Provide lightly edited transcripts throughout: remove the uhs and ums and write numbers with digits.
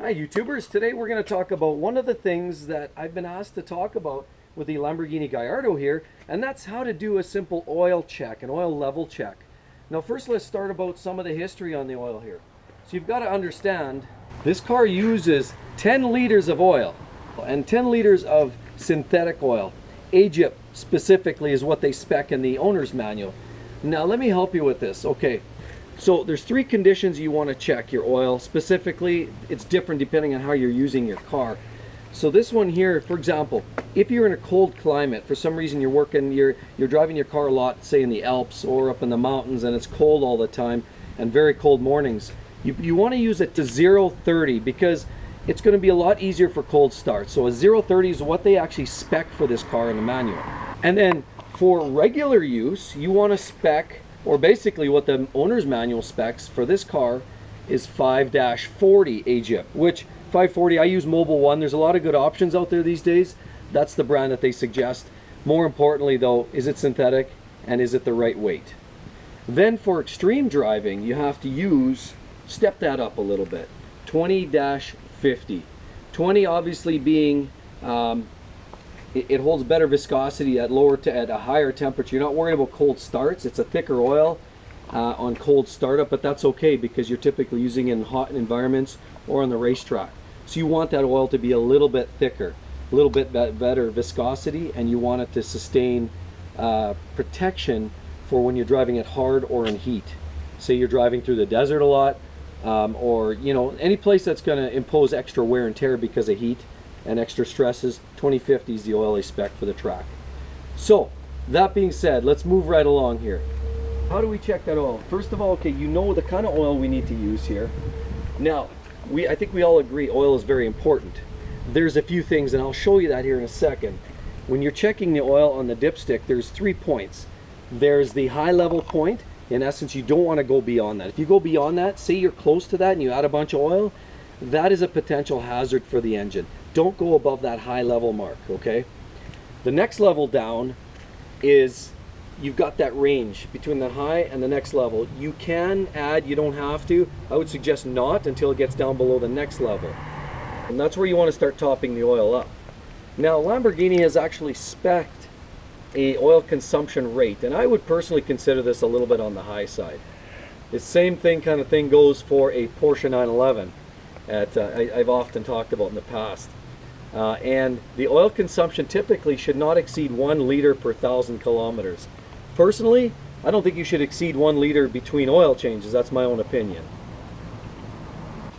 Hi YouTubers, today we're going to talk about one of the things that I've been asked to talk about with the Lamborghini Gallardo here, and that's how to do a simple oil check, an oil level check. Now first let's start about some of the history on the oil here. So you've got to understand, this car uses 10 liters of oil and 10 liters of synthetic oil. Egypt specifically is what they spec in the owner's manual. Now let me help you with this. Okay. So there's three conditions you want to check your oil. Specifically, it's different depending on how you're using your car. So this one here, for example, if you're in a cold climate, for some reason you're driving your car a lot, say in the Alps or up in the mountains, and it's cold all the time and very cold mornings, you want to use it to 0-30 because it's going to be a lot easier for cold starts. So a 0-30 is what they actually spec for this car in the manual. And then for regular use, you want to spec, or basically what the owner's manual specs for this car is 5-40 Egypt, which 540, I use Mobile One. There's a lot of good options out there these days. That's the brand that they suggest. More importantly though, is it synthetic and is it the right weight? Then for extreme driving, you have to use, step that up a little bit, 20-50. 20 obviously being, it holds better viscosity at a higher temperature. You're not worried about cold starts. It's a thicker oil on cold startup, but that's okay because you're typically using it in hot environments or on the racetrack. So you want that oil to be a little bit thicker, a little bit better viscosity, and you want it to sustain protection for when you're driving it hard or in heat. Say you're driving through the desert a lot, or any place that's going to impose extra wear and tear because of heat and extra stresses. 2050 is the oil they spec for the track. So that being said, let's move right along here. How do we check that oil? First of all, okay, you know the kind of oil we need to use here. Now, I think we all agree oil is very important. There's a few things, and I'll show you that here in a second. When you're checking the oil on the dipstick, there's 3 points. There's the high level point. In essence, you don't want to go beyond that. If you go beyond that, say you're close to that and you add a bunch of oil, that is a potential hazard for the engine. Don't go above that high level mark, okay? The next level down is, you've got that range between the high and the next level. You can add, you don't have to. I would suggest not until it gets down below the next level. And that's where you want to start topping the oil up. Now, Lamborghini has actually spec'd a oil consumption rate, and I would personally consider this a little bit on the high side. The same kind of thing goes for a Porsche 911 I've often talked about in the past. And the oil consumption typically should not exceed 1 liter per 1,000 kilometers. Personally, I don't think you should exceed 1 liter between oil changes. That's my own opinion.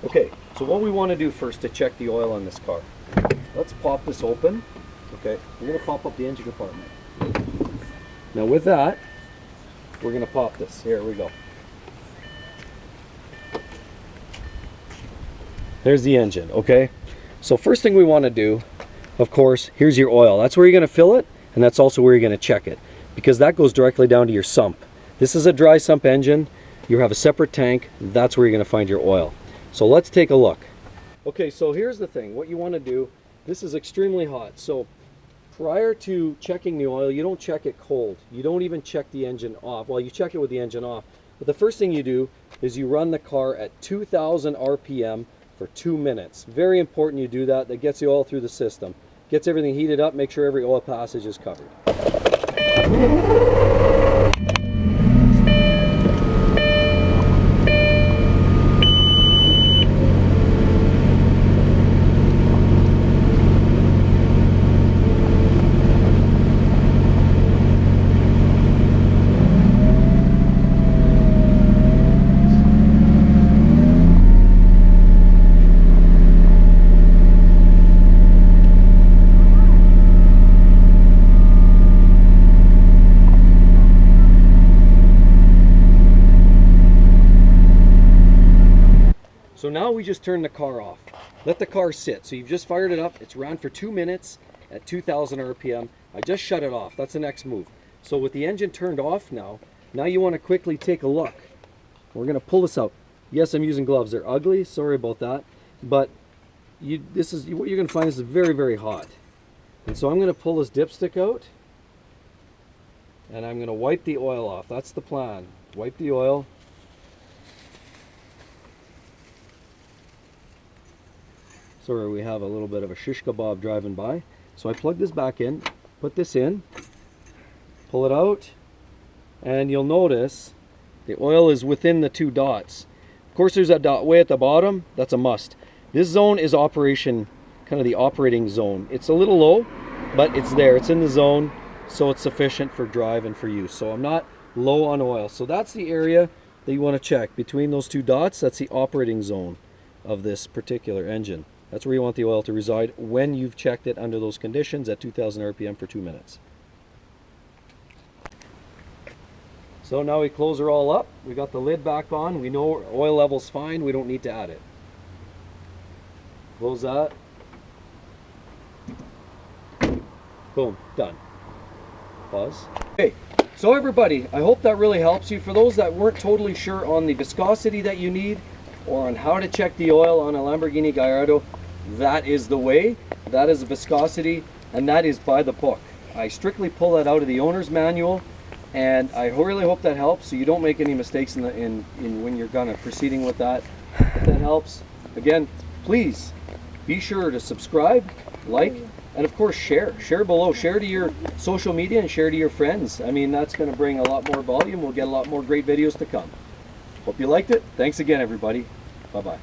Okay, so what we want to do first to check the oil on this car. Let's pop this open. Okay, we're going to pop up the engine compartment. Now with that, we're going to pop this. Here we go. There's the engine, okay? So first thing we want to do, of course, here's your oil. That's where you're going to fill it, and that's also where you're going to check it, because that goes directly down to your sump. This is a dry sump engine. You have a separate tank. That's where you're going to find your oil. So let's take a look. Okay, so here's the thing. What you want to do, this is extremely hot. So prior to checking the oil, you don't check it cold. You don't even check the engine off. Well, you check it with the engine off. But the first thing you do is you run the car at 2,000 RPM for 2 minutes. Very important you do that. That gets the oil through the system. Gets everything heated up, make sure every oil passage is covered. So now we just turn the car off. Let the car sit. So you've just fired it up. It's ran for 2 minutes at 2,000 RPM. I just shut it off. That's the next move. So with the engine turned off now you want to quickly take a look. We're going to pull this out. Yes, I'm using gloves. They're ugly. Sorry about that. But this is what you're going to find. This is very, very hot. And so I'm going to pull this dipstick out. And I'm going to wipe the oil off. That's the plan. Wipe the oil. Sorry, we have a little bit of a shish kebab driving by. So I plug this back in, put this in, pull it out, and you'll notice the oil is within the 2 dots. Of course, there's that dot way at the bottom. That's a must. This zone is operation, kind of the operating zone. It's a little low, but it's there. It's in the zone, so it's sufficient for drive and for use. So I'm not low on oil. So that's the area that you want to check. Between those 2 dots, that's the operating zone of this particular engine. That's where you want the oil to reside when you've checked it under those conditions at 2000 RPM for 2 minutes. So now we close her all up. We got the lid back on. We know oil level's fine. We don't need to add it. Close that. Boom, done. Pause. Okay, so everybody, I hope that really helps you. For those that weren't totally sure on the viscosity that you need or on how to check the oil on a Lamborghini Gallardo, that is the way. That is the viscosity, and that is by the book. I strictly pull that out of the owner's manual, and I really hope that helps so you don't make any mistakes in when you're gonna proceeding with that. If that helps, again, please be sure to subscribe, like, and of course share below. Share to your social media and share to your friends. I mean, that's going to bring a lot more volume. We'll get a lot more great videos to come. Hope you liked it. Thanks again, everybody. Bye bye.